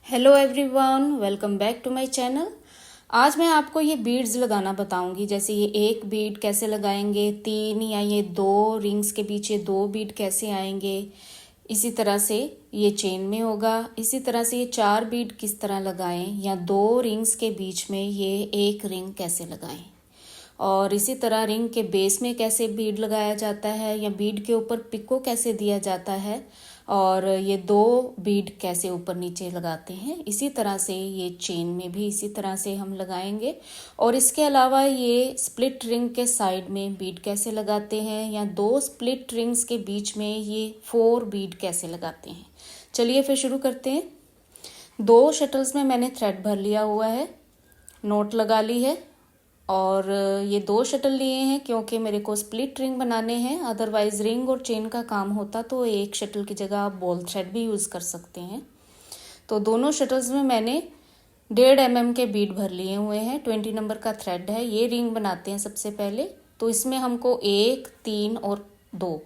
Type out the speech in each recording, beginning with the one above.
Hello everyone, welcome back to my channel. आज मैं आपको ये बीड्स लगाना बताऊंगी। जैसे ये एक बीड कैसे लगाएंगे, तीन या ये दो रिंग्स के बीच ये दो बीड कैसे आएंगे, इसी तरह से ये चेन में होगा। इसी तरह से ये चार बीड किस तरह लगाएं, या दो रिंग्स के बीच में ये एक रिंग कैसे लगाएं, और इसी तरह रिंग के बेस में कैसे बीड लगाया जाता है, या बीड के ऊपर पिको कैसे दिया जाता है, और ये दो बीड कैसे ऊपर नीचे लगाते हैं। इसी तरह से ये चेन में भी इसी तरह से हम लगाएंगे। और इसके अलावा ये स्प्लिट रिंग के साइड में बीड कैसे लगाते हैं, या दो स्प्लिट रिंग्स के बीच में ये 4 बीड कैसे लगाते हैं। चलिए फिर शुरू करते हैं। 2 शटल्स में मैंने थ्रेड भर लिया हुआ है, नोट लगा ली है, और ये 2 शटल लिए हैं क्योंकि मेरे को स्प्लिट रिंग बनाने हैं। अदरवाइज रिंग और चेन का काम होता तो एक शटल की जगह आप बॉल थ्रेड भी यूज़ कर सकते हैं। तो दोनों शटल्स में मैंने 1.5 mm के बीड भर लिए हुए हैं। 20 नंबर का थ्रेड है। ये रिंग बनाते हैं सबसे पहले। तो इसमें हमको 1, 3 और 2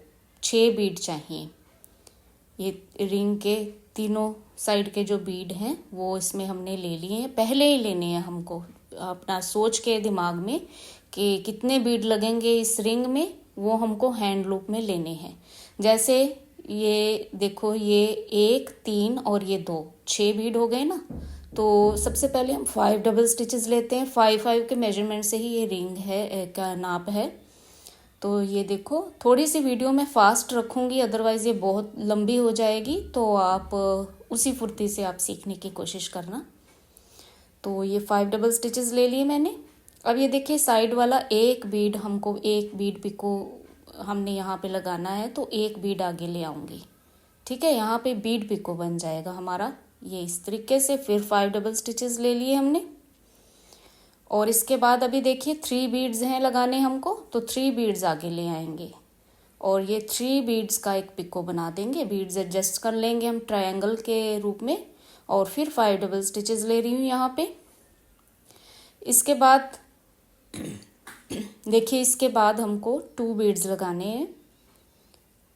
6 बीड चाहिए। ये रिंग के तीनों साइड के जो बीड हैं वो इसमें हमने ले लिए हैं। पहले ही लेने हैं हमको, अपना सोच के दिमाग में कि कितने बीड लगेंगे इस रिंग में, वो हमको हैंड लूप में लेने हैं। जैसे ये देखो, ये 1, 3 और ये 2 6 बीड हो गए ना। तो सबसे पहले हम 5 डबल स्टिचेस लेते हैं। 5 के मेजरमेंट से ही ये रिंग है का नाप है। तो ये देखो, थोड़ी सी वीडियो में फास्ट रखूँगी, अदरवाइज़ ये बहुत लंबी हो जाएगी। तो आप उसी फुर्ती से आप सीखने की कोशिश करना। तो ये 5 डबल स्टिचेस ले लिए मैंने। अब ये देखिए, साइड वाला एक बीड हमको, एक बीड पिको हमने यहाँ पे लगाना है, तो एक बीड आगे ले आऊँगी। ठीक है, यहाँ पे बीड पिको बन जाएगा हमारा ये इस तरीके से। फिर 5 डबल स्टिचेस ले लिए हमने। और इसके बाद अभी देखिए 3 बीड्स हैं लगाने हमको, तो 3 बीड्स आगे ले आएंगे और ये 3 बीड्स का एक पिको बना देंगे। बीड्स एडजस्ट कर लेंगे हम ट्रायंगल के रूप में। और फिर 5 डबल स्टिचेस ले रही हूँ यहाँ पे। इसके बाद देखिए, इसके बाद हमको 2 बीड्स लगाने हैं।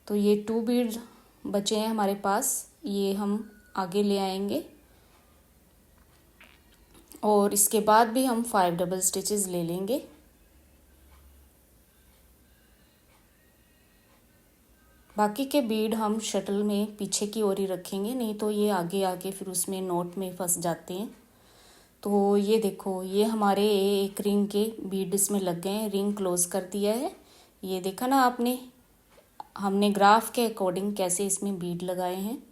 तो ये 2 बीड्स बचे हैं हमारे पास, ये हम आगे ले आएंगे। और इसके बाद भी हम 5 डबल स्टिचेस ले लेंगे। बाकी के बीड हम शटल में पीछे की ओर ही रखेंगे, नहीं तो ये आगे आगे फिर उसमें नॉट में फंस जाते हैं। तो ये देखो, ये हमारे एक रिंग के बीड इसमें लग गए हैं। रिंग क्लोज कर दिया है। ये देखा ना आपने, हमने ग्राफ के अकॉर्डिंग कैसे इसमें बीड लगाए हैं।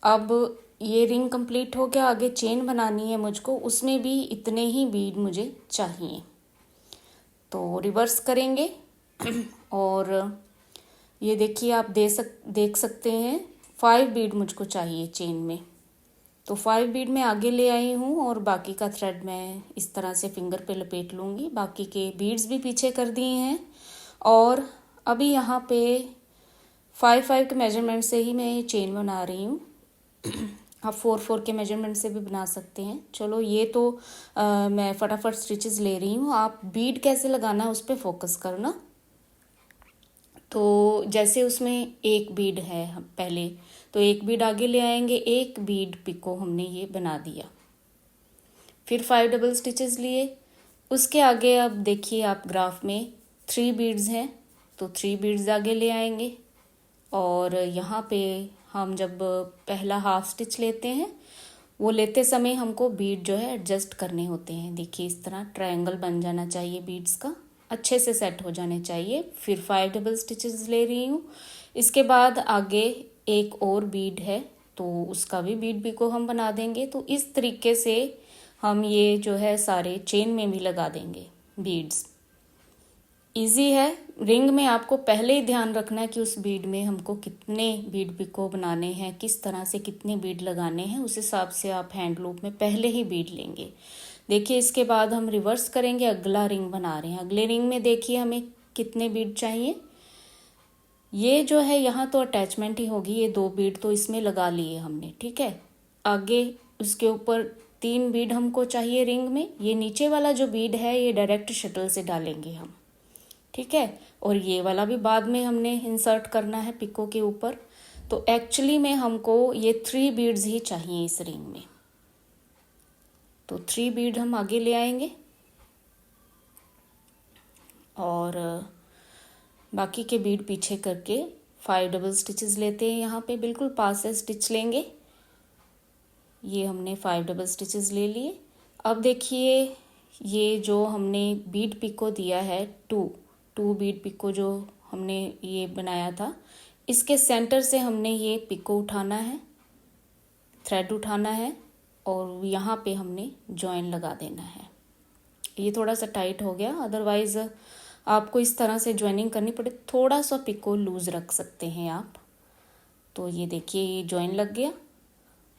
अब ये रिंग कंप्लीट हो गया। आगे चेन बनानी है मुझको, उसमें भी इतने ही बीड मुझे चाहिए। तो रिवर्स करेंगे और ये देखिए, आप देख सकते हैं 5 बीड मुझको चाहिए चेन में। तो 5 बीड मैं आगे ले आई हूँ और बाकी का थ्रेड मैं इस तरह से फिंगर पे लपेट लूँगी। बाकी के बीड्स भी पीछे कर दिए हैं। और अभी यहाँ पे 5 के मेजरमेंट से ही मैं ये चेन बना रही हूँ। आप 4 के मेजरमेंट से भी बना सकते हैं। चलो, ये तो मैं फटाफट स्टिचेस ले रही हूँ। आप बीड कैसे लगाना है उस पर फोकस करना। तो जैसे उसमें एक बीड है पहले, तो एक बीड आगे ले आएंगे, एक बीड पिको हमने ये बना दिया। फिर 5 डबल स्टिचेस लिए। उसके आगे अब देखिए, आप ग्राफ में 3 बीड्स हैं, तो 3 बीड्स आगे ले आएंगे। और यहाँ पे हम जब पहला हाफ स्टिच लेते हैं, वो लेते समय हमको बीड जो है एडजस्ट करने होते हैं। देखिए, इस तरह ट्रायंगल बन जाना चाहिए, बीड्स का अच्छे से सेट हो जाने चाहिए। फिर 5 डबल स्टिचेस ले रही हूँ। इसके बाद आगे एक और बीड है, तो उसका भी बीड पिको हम बना देंगे। तो इस तरीके से हम ये जो है सारे चेन में भी लगा देंगे बीड्स। इजी है। रिंग में आपको पहले ही ध्यान रखना है कि उस बीड में हमको कितने बीड पिको बनाने हैं, किस तरह से कितने बीड लगाने हैं, उस हिसाब से आप हैंड लूप में पहले ही बीड लेंगे। देखिए, इसके बाद हम रिवर्स करेंगे, अगला रिंग बना रहे हैं। अगले रिंग में देखिए हमें कितने बीड चाहिए। ये जो है यहाँ तो अटैचमेंट ही होगी, ये 2 बीड तो इसमें लगा लिए हमने। ठीक है, आगे उसके ऊपर 3 बीड हमको चाहिए रिंग में। ये नीचे वाला जो बीड है ये डायरेक्ट शटल से डालेंगे हम। ठीक है, और ये वाला भी बाद में हमने इंसर्ट करना है पिको के ऊपर। तो एक्चुअली में हमको ये 3 बीड्स ही चाहिए इस रिंग में। तो 3 बीड हम आगे ले आएंगे और बाकी के बीड पीछे करके 5 डबल स्टिचेस लेते हैं। यहाँ पे बिल्कुल पास से स्टिच लेंगे। ये हमने 5 डबल स्टिचेस ले लिए। अब देखिए ये जो हमने बीड पिको दिया है, टू बीड पिको जो हमने ये बनाया था, इसके सेंटर से हमने ये पिको उठाना है, थ्रेड उठाना है और यहाँ पे हमने जॉइन लगा देना है। ये थोड़ा सा टाइट हो गया, अदरवाइज आपको इस तरह से ज्वाइनिंग करनी पड़े, थोड़ा सा पिको लूज रख सकते हैं आप। तो ये देखिए ये जॉइन लग गया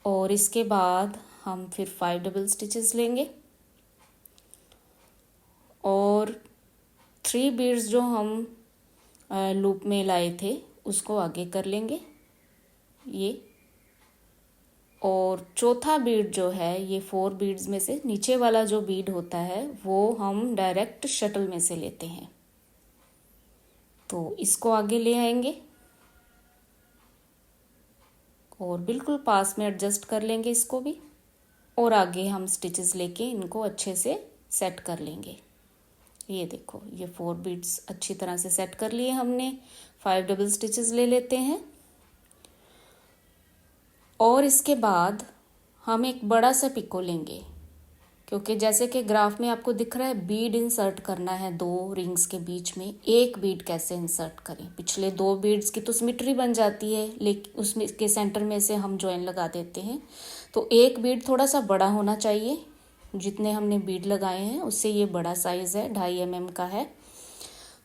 और इसके बाद हम फिर 5 डबल स्टिचेस लेंगे और 3 बीड्स जो हम लूप में लाए थे उसको आगे कर लेंगे ये। और चौथा बीड जो है, ये 4 बीड्स में से नीचे वाला जो बीड होता है वो हम डायरेक्ट शटल में से लेते हैं। तो इसको आगे ले आएंगे और बिल्कुल पास में एडजस्ट कर लेंगे इसको भी और आगे हम स्टिचेस लेके इनको अच्छे से सेट कर लेंगे। ये देखो ये 4 बीड्स अच्छी तरह से सेट कर लिए हमने। 5 डबल स्टिचेस ले लेते हैं और इसके बाद हम एक बड़ा सा पिको लेंगे, क्योंकि जैसे कि ग्राफ में आपको दिख रहा है बीड इंसर्ट करना है 2 रिंग्स के बीच में। एक बीड कैसे इंसर्ट करें, पिछले 2 बीड्स की तो सिमेट्री बन जाती है, लेकिन उसमें के सेंटर में से हम जॉइन लगा देते हैं। तो एक बीड थोड़ा सा बड़ा होना चाहिए, जितने हमने बीड लगाए हैं उससे ये बड़ा साइज़ है, 2.5 mm का है।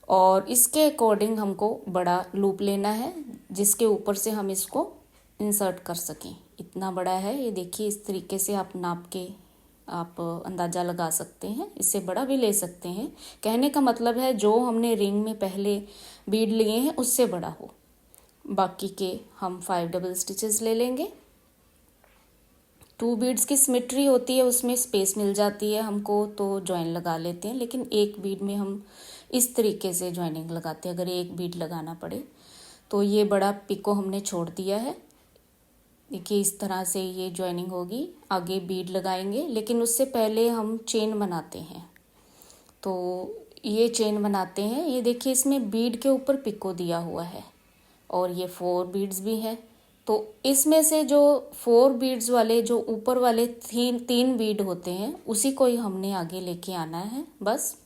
और इसके अकॉर्डिंग हमको बड़ा लूप लेना है जिसके ऊपर से हम इसको इंसर्ट कर सकें। इतना बड़ा है ये, देखिए इस तरीके से आप नाप के आप अंदाज़ा लगा सकते हैं, इससे बड़ा भी ले सकते हैं। कहने का मतलब है जो हमने रिंग में पहले बीड लिए हैं उससे बड़ा हो। बाकी के हम 5 डबल स्टिचेस ले लेंगे। 2 बीड्स की सिमेट्री होती है, उसमें स्पेस मिल जाती है हमको, तो जॉइन लगा लेते हैं। लेकिन एक बीड में हम इस तरीके से जॉइनिंग लगाते हैं अगर एक बीड लगाना पड़े। तो ये बड़ा पिको हमने छोड़ दिया है। देखिए इस तरह से ये जॉइनिंग होगी। आगे बीड लगाएंगे, लेकिन उससे पहले हम चेन बनाते हैं। तो ये चेन बनाते हैं। ये देखिए इसमें बीड के ऊपर पिको दिया हुआ है और ये 4 बीड्स भी हैं। तो इसमें से जो 4 बीड्स वाले जो ऊपर वाले 3 बीड होते हैं उसी को ही हमने आगे लेके आना है बस।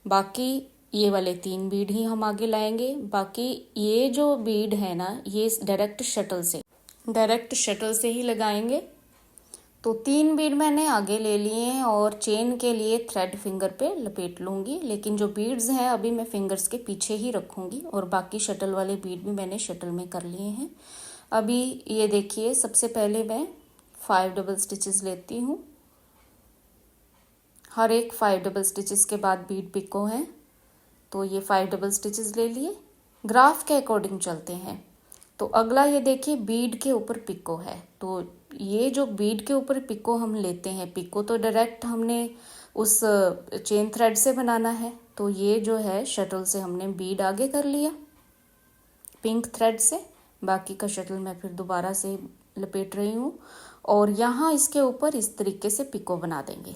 बाकी ये वाले 3 बीड ही हम आगे लाएंगे। बाकी ये जो बीड है ना, ये डायरेक्ट शटल से ही लगाएंगे। तो 3 बीड मैंने आगे ले लिए हैं और चेन के लिए थ्रेड फिंगर पे लपेट लूँगी। लेकिन जो बीड्स हैं अभी मैं फिंगर्स के पीछे ही रखूँगी और बाकी शटल वाले बीड भी मैंने शटल में कर लिए हैं। अभी ये देखिए सबसे पहले मैं 5 डबल स्टिचेस लेती हूँ। हर एक 5 डबल स्टिचेस के बाद बीड पिको है। तो ये 5 डबल स्टिचेस ले लिए। ग्राफ के अकॉर्डिंग चलते हैं। तो अगला ये देखिए बीड के ऊपर पिको है। तो ये जो बीड के ऊपर पिको हम लेते हैं, पिको तो डायरेक्ट हमने उस चेन थ्रेड से बनाना है। तो ये जो है शटल से हमने बीड आगे कर लिया पिंक थ्रेड से। बाकी का शटल मैं फिर दोबारा से लपेट रही हूँ और यहाँ इसके ऊपर इस तरीके से पिको बना देंगे।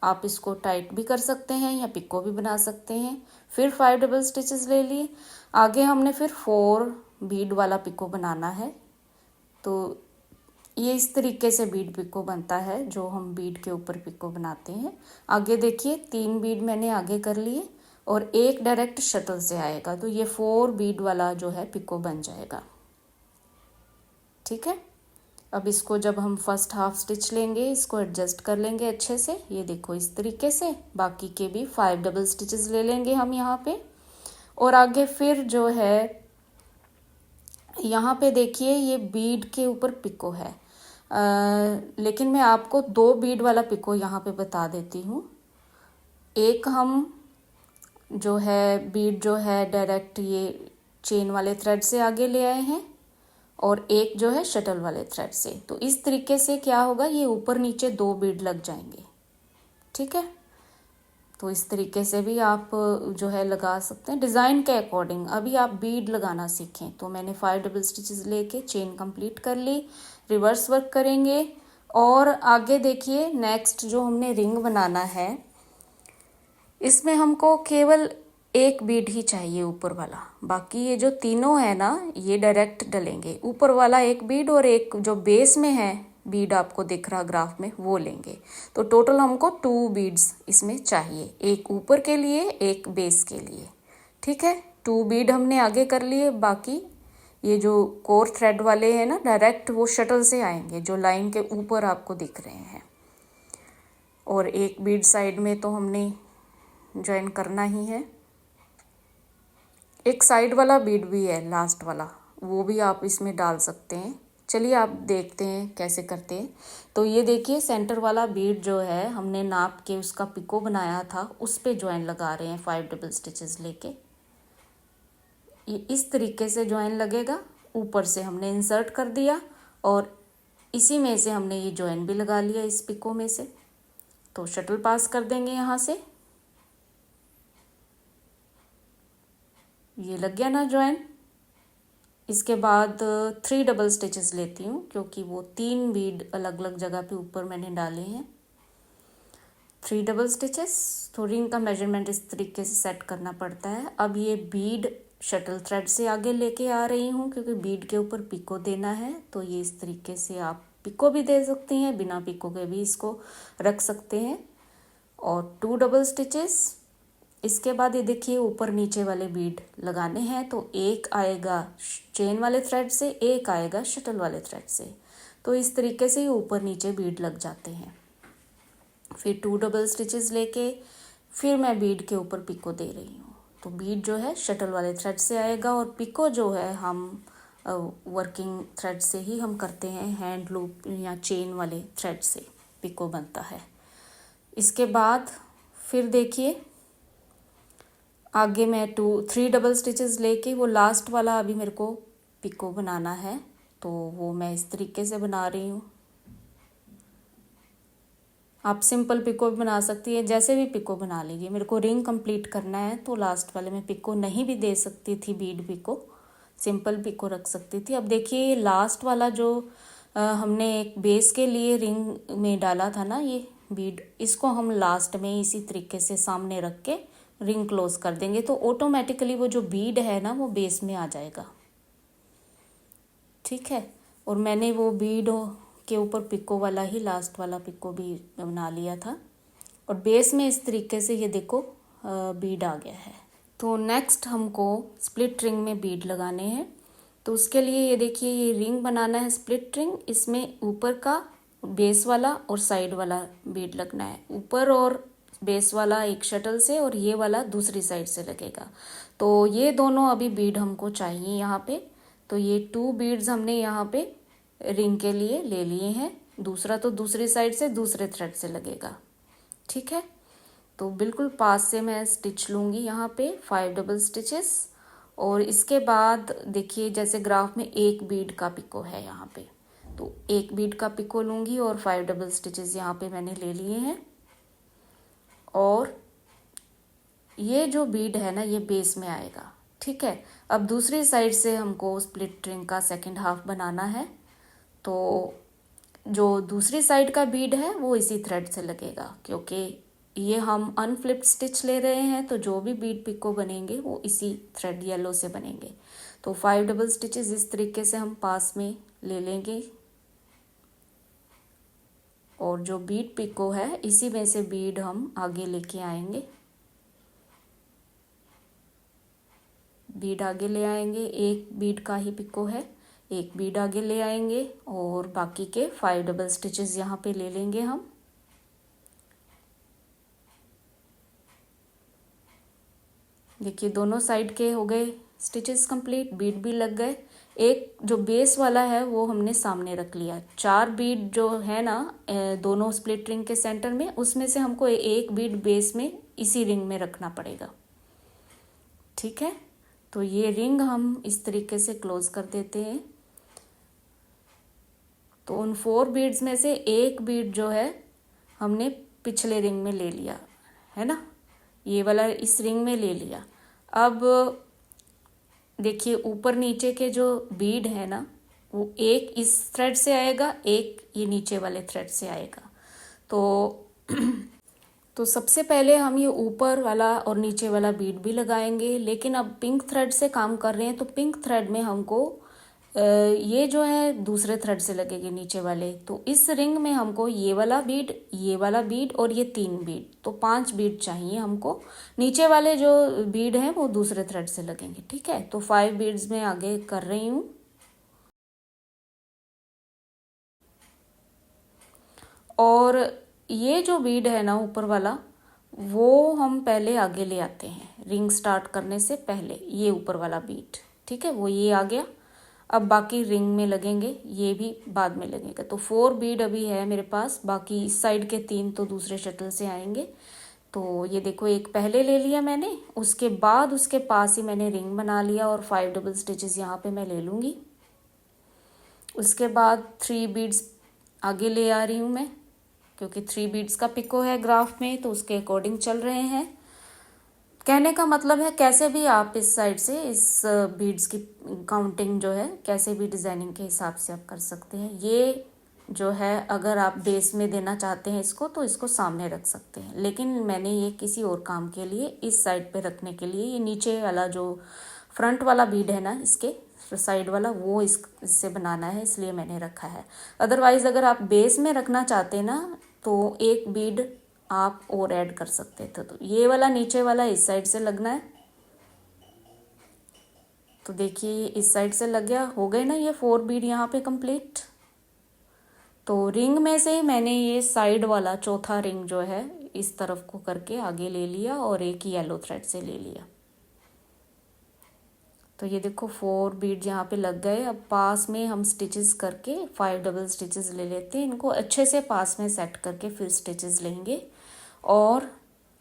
आप इसको टाइट भी कर सकते हैं या पिको भी बना सकते हैं। फिर 5 डबल स्टिचेस ले लिए। आगे हमने फिर 4 बीड वाला पिको बनाना है। तो ये इस तरीके से बीड पिको बनता है जो हम बीड के ऊपर पिको बनाते हैं। आगे देखिए 3 बीड मैंने आगे कर लिए और एक डायरेक्ट शटल से आएगा। तो ये 4 बीड वाला जो है पिको बन जाएगा। ठीक है। अब इसको जब हम फर्स्ट हाफ स्टिच लेंगे इसको एडजस्ट कर लेंगे अच्छे से। ये देखो इस तरीके से। बाकी के भी 5 डबल स्टिचेस ले लेंगे हम यहाँ पे। और आगे फिर जो है यहाँ पे देखिए ये बीड के ऊपर पिको है। लेकिन मैं आपको 2 बीड वाला पिको यहाँ पे बता देती हूँ। एक हम जो है बीड जो है डायरेक्ट ये चेन वाले थ्रेड से आगे ले आए हैं और एक जो है शटल वाले थ्रेड से। तो इस तरीके से क्या होगा, ये ऊपर नीचे 2 बीड लग जाएंगे। ठीक है। तो इस तरीके से भी आप जो है लगा सकते हैं डिज़ाइन के अकॉर्डिंग। अभी आप बीड लगाना सीखें। तो मैंने 5 डबल स्टिचेस लेके चेन कंप्लीट कर ली। रिवर्स वर्क करेंगे और आगे देखिए नेक्स्ट जो हमने रिंग बनाना है, इसमें हमको केवल एक बीड ही चाहिए ऊपर वाला। बाकी ये जो तीनों है ना, ये डायरेक्ट डलेंगे। ऊपर वाला एक बीड और एक जो बेस में है बीड आपको दिख रहा ग्राफ में, वो लेंगे। तो टोटल हमको 2 बीड्स इसमें चाहिए, एक ऊपर के लिए एक बेस के लिए। ठीक है, 2 बीड हमने आगे कर लिए। बाकी ये जो कोर थ्रेड वाले हैं ना, डायरेक्ट वो शटल से आएंगे जो लाइन के ऊपर आपको दिख रहे हैं। और एक बीड साइड में तो हमने ज्वाइन करना ही है। एक साइड वाला बीड भी है लास्ट वाला, वो भी आप इसमें डाल सकते हैं। चलिए आप देखते हैं कैसे करते हैं। तो ये देखिए सेंटर वाला बीड जो है हमने नाप के उसका पिको बनाया था, उस पे ज्वाइन लगा रहे हैं 5 डबल स्टिचेस लेके। ये इस तरीके से ज्वाइन लगेगा। ऊपर से हमने इंसर्ट कर दिया और इसी में से हमने ये ज्वाइन भी लगा लिया इस पिको में से। तो शटल पास कर देंगे यहाँ से। ये लग गया ना ज्वाइन। इसके बाद 3 डबल स्टिचेस लेती हूँ, क्योंकि वो 3 बीड अलग अलग जगह पे ऊपर मैंने डाले हैं। 3 डबल स्टिचेस। तो रिंग का मेजरमेंट इस तरीके से सेट करना पड़ता है। अब ये बीड शटल थ्रेड से आगे लेके आ रही हूँ, क्योंकि बीड के ऊपर पिको देना है। तो ये इस तरीके से आप पिको भी दे सकती हैं, बिना पिको के भी इसको रख सकते हैं। और 2 डबल स्टिचेस। इसके बाद ये देखिए ऊपर नीचे वाले बीड लगाने हैं। तो एक आएगा चेन वाले थ्रेड से, एक आएगा शटल वाले थ्रेड से। तो इस तरीके से ही ऊपर नीचे बीड लग जाते हैं। फिर 2 डबल स्टिचेस लेके फिर मैं बीड के ऊपर पिको दे रही हूँ। तो बीड जो है शटल वाले थ्रेड से आएगा और पिको जो है हम वर्किंग थ्रेड से ही हम करते हैं, हैंड लूप या चेन वाले थ्रेड से पिको बनता है। इसके बाद फिर देखिए आगे मैं 3 डबल स्टिचेस लेके वो लास्ट वाला अभी मेरे को पिको बनाना है। तो वो मैं इस तरीके से बना रही हूँ। आप सिंपल पिको भी बना सकती है, जैसे भी पिको बना लीजिए। मेरे को रिंग कंप्लीट करना है तो लास्ट वाले में पिको नहीं भी दे सकती थी, बीड पिको, सिंपल पिको रख सकती थी। अब देखिए लास्ट वाला जो हमने एक बेस के लिए रिंग में डाला था ना ये बीड, इसको हम लास्ट में इसी तरीके से सामने रख के रिंग क्लोज कर देंगे। तो ऑटोमेटिकली वो जो बीड है ना वो बेस में आ जाएगा। ठीक है, और मैंने वो बीड के ऊपर पिको वाला ही लास्ट वाला पिको भी बना लिया था। और बेस में इस तरीके से ये देखो बीड आ गया है। तो नेक्स्ट हमको स्प्लिट रिंग में बीड लगाने हैं। तो उसके लिए ये देखिए ये रिंग बनाना है स्प्लिट रिंग। इसमें ऊपर का बेस वाला और साइड वाला बीड लगना है। ऊपर और बेस वाला एक शटल से और ये वाला दूसरी साइड से लगेगा। तो ये दोनों अभी बीड हमको चाहिए यहाँ पे। तो ये 2 बीड्स हमने यहाँ पे रिंग के लिए ले लिए हैं। दूसरा तो दूसरी साइड से दूसरे थ्रेड से लगेगा। ठीक है, तो बिल्कुल पास से मैं स्टिच लूँगी यहाँ पे 5 डबल स्टिचेस। और इसके बाद देखिए जैसे ग्राफ में एक बीड का पिको है यहाँ पे, तो एक बीड का पिको लूँगी और 5 डबल स्टिचेस यहाँ पे मैंने ले लिए हैं। और ये जो बीड है ना ये बेस में आएगा। ठीक है, अब दूसरी साइड से हमको स्प्लिट रिंग का सेकंड हाफ बनाना है। तो जो दूसरी साइड का बीड है वो इसी थ्रेड से लगेगा, क्योंकि ये हम अनफ्लिप्ड स्टिच ले रहे हैं। तो जो भी बीड पिको बनेंगे वो इसी थ्रेड येलो से बनेंगे। तो 5 डबल स्टिचेस इस तरीके से हम पास में ले लेंगे। और जो बीड पिको है इसी में से बीड हम आगे लेके आएंगे। बीड आगे ले आएंगे, एक बीड का ही पिको है, एक बीड आगे ले आएंगे और बाकी के 5 डबल स्टिचेस यहाँ पे ले लेंगे हम। देखिए दोनों साइड के हो गए स्टिचेस कंप्लीट, बीड भी लग गए। एक जो बेस वाला है वो हमने सामने रख लिया। 4 बीड जो है ना दोनों स्प्लिट रिंग के सेंटर में, उसमें से हमको एक बीड बेस में इसी रिंग में रखना पड़ेगा। ठीक है, तो ये रिंग हम इस तरीके से क्लोज कर देते हैं। तो उन 4 बीड्स में से एक बीड जो है हमने पिछले रिंग में ले लिया है ना। ये वाला इस रिंग में ले लिया। अब देखिए ऊपर नीचे के जो बीड है ना, वो एक इस थ्रेड से आएगा, एक ये नीचे वाले थ्रेड से आएगा। तो सबसे पहले हम ये ऊपर वाला और नीचे वाला बीड भी लगाएंगे, लेकिन अब पिंक थ्रेड से काम कर रहे हैं तो पिंक थ्रेड में हमको ये जो है दूसरे थ्रेड से लगेंगे नीचे वाले। तो इस रिंग में हमको ये वाला बीड और ये 3 बीड, तो 5 बीड चाहिए हमको। नीचे वाले जो बीड हैं वो दूसरे थ्रेड से लगेंगे, ठीक है। तो 5 बीड्स में आगे कर रही हूँ। और ये जो बीड है ना ऊपर वाला, वो हम पहले आगे ले आते हैं रिंग स्टार्ट करने से पहले। ये ऊपर वाला बीड, ठीक है, वो ये आ गया। अब बाकी रिंग में लगेंगे, ये भी बाद में लगेगा। तो 4 बीड अभी है मेरे पास, बाकी इस साइड के 3 तो दूसरे शटल से आएंगे। तो ये देखो एक पहले ले लिया मैंने, उसके बाद उसके पास ही मैंने रिंग बना लिया और 5 डबल स्टिचेस यहाँ पे मैं ले लूँगी। उसके बाद 3 बीड्स आगे ले आ रही हूँ मैं, क्योंकि 3 बीड्स का पिको है ग्राफ में, तो उसके अकॉर्डिंग चल रहे हैं। कहने का मतलब है कैसे भी आप इस साइड से इस बीड्स की काउंटिंग जो है कैसे भी डिज़ाइनिंग के हिसाब से आप कर सकते हैं। ये जो है अगर आप बेस में देना चाहते हैं इसको तो इसको सामने रख सकते हैं, लेकिन मैंने ये किसी और काम के लिए इस साइड पे रखने के लिए, ये नीचे वाला जो फ्रंट वाला बीड है ना इसके साइड वाला, वो इससे बनाना है, इसलिए मैंने रखा है। अदरवाइज अगर आप बेस में रखना चाहते हैं ना तो एक बीड आप और ऐड कर सकते थे। तो ये वाला नीचे वाला इस साइड से लगना है। तो देखिए इस साइड से लग गया, हो गए ना ये 4 बीड यहाँ पे कंप्लीट। तो रिंग में से मैंने ये साइड वाला चौथा रिंग जो है इस तरफ को करके आगे ले लिया और एक येलो थ्रेड से ले लिया। तो ये देखो 4 बीड यहाँ पे लग गए। अब पास में हम स्टिचेस करके 5 डबल स्टिचेस ले लेते हैं, इनको अच्छे से पास में सेट करके फिर स्टिचेस लेंगे। और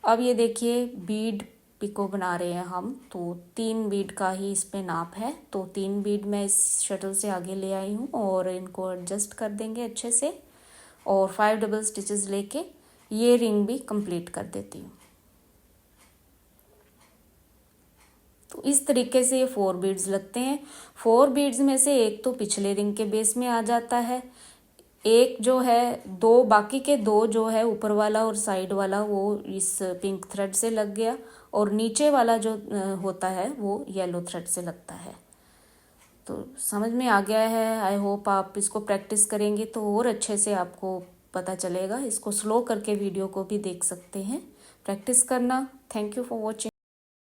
अब ये देखिए बीड पिको बना रहे हैं हम, तो 3 बीड का ही इस पे नाप है। तो 3 बीड मैं इस शटल से आगे ले आई हूँ और इनको एडजस्ट कर देंगे अच्छे से, और 5 डबल स्टिचेस लेके ये रिंग भी कंप्लीट कर देती हूँ। तो इस तरीके से ये 4 बीड्स लगते हैं। 4 बीड्स में से एक तो पिछले रिंग के बेस में आ जाता है, एक जो है दो, बाकी के 2 जो है ऊपर वाला और साइड वाला वो इस पिंक थ्रेड से लग गया, और नीचे वाला जो होता है वो येलो थ्रेड से लगता है। तो समझ में आ गया है। आई होप आप इसको प्रैक्टिस करेंगे तो और अच्छे से आपको पता चलेगा। इसको स्लो करके वीडियो को भी देख सकते हैं, प्रैक्टिस करना। Thank you for watching.